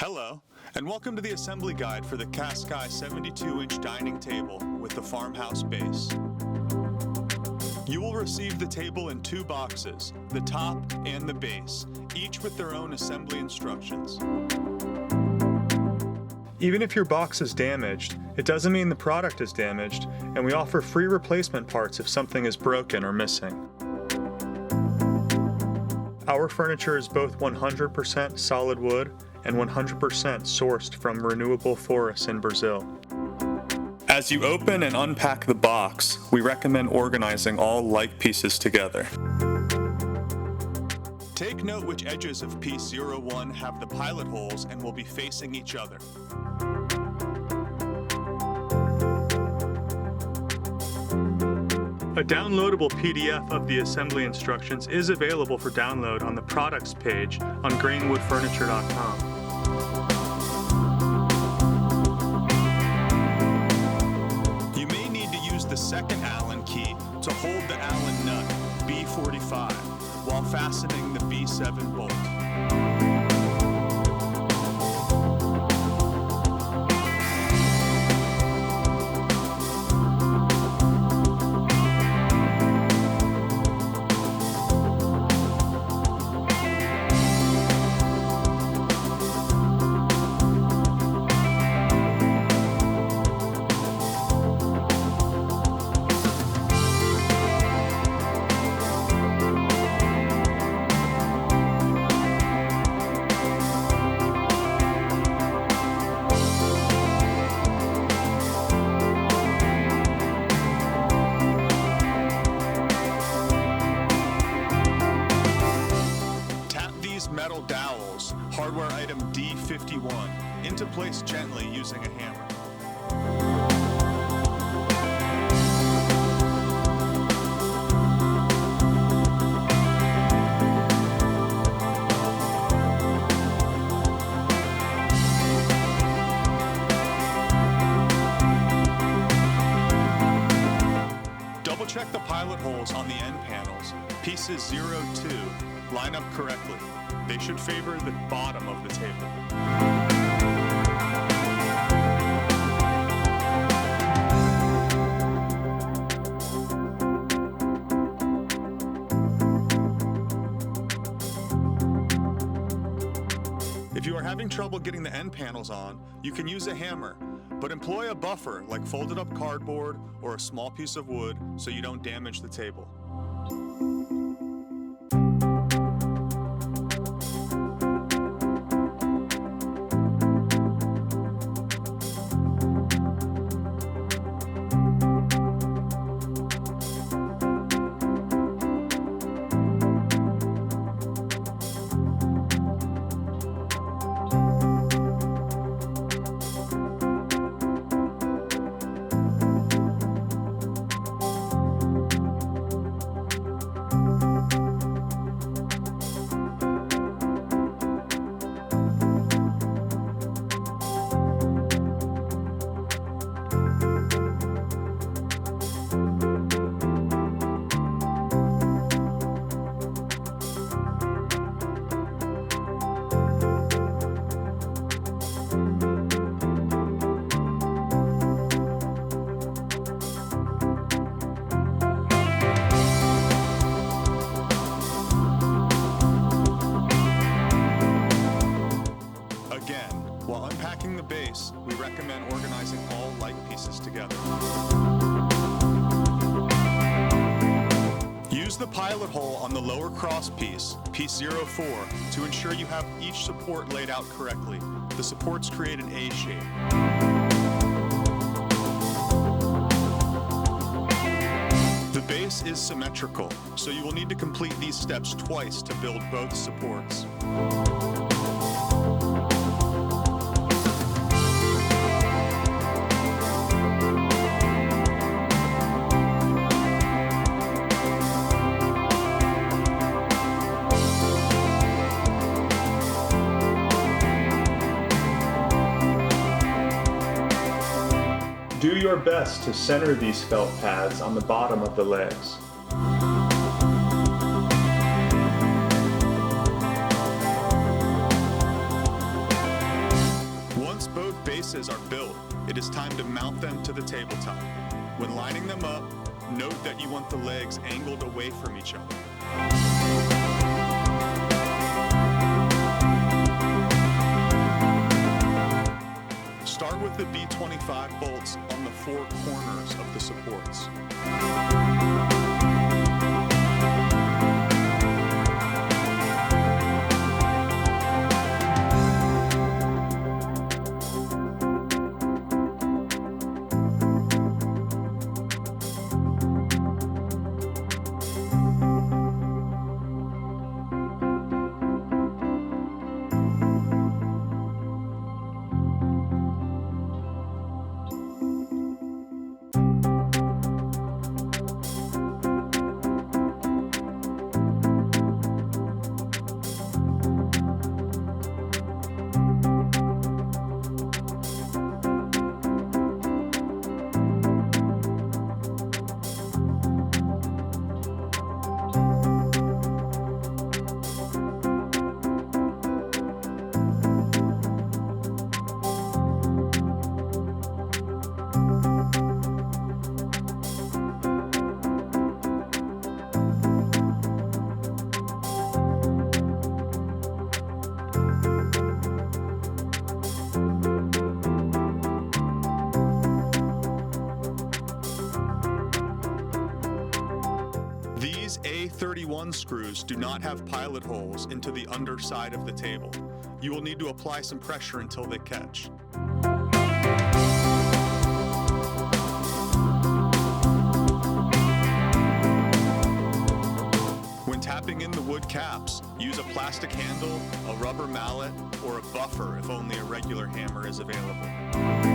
Hello, and welcome to the assembly guide for the Cascais 72-inch dining table with the Farmhouse base. You will receive the table in two boxes, the top and the base, each with their own assembly instructions. Even if your box is damaged, it doesn't mean the product is damaged, and we offer free replacement parts if something is broken or missing. Our furniture is both 100% solid wood and 100% sourced from renewable forests in Brazil. As you open and unpack the box, we recommend organizing all like pieces together. Take note which edges of piece 01 have the pilot holes and will be facing each other. A downloadable PDF of the assembly instructions is available for download on the products page on grainwoodfurniture.com. You may need to use the second Allen key to hold the Allen nut B45 while fastening the B7 bolt. Metal dowels, hardware item D51, into place gently using a hammer. Double check the pilot holes on the end panels. Pieces 02 line up correctly. They should favor the bottom of the table. If you are having trouble getting the end panels on, you can use a hammer, but employ a buffer like folded up cardboard or a small piece of wood so you don't damage the table. While unpacking the base, we recommend organizing all like pieces together. Use the pilot hole on the lower cross piece, piece 04, to ensure you have each support laid out correctly. The supports create an A shape. The base is symmetrical, so you will need to complete these steps twice to build both supports. Do your best to center these felt pads on the bottom of the legs. pieces are built, it is time to mount them to the tabletop. When lining them up, note that you want the legs angled away from each other. Start with the B25 bolts on the four corners of the supports. These A31 screws do not have pilot holes into the underside of the table. You will need to apply some pressure until they catch. When tapping in the wood caps, use a plastic handle, a rubber mallet, or a buffer if only a regular hammer is available.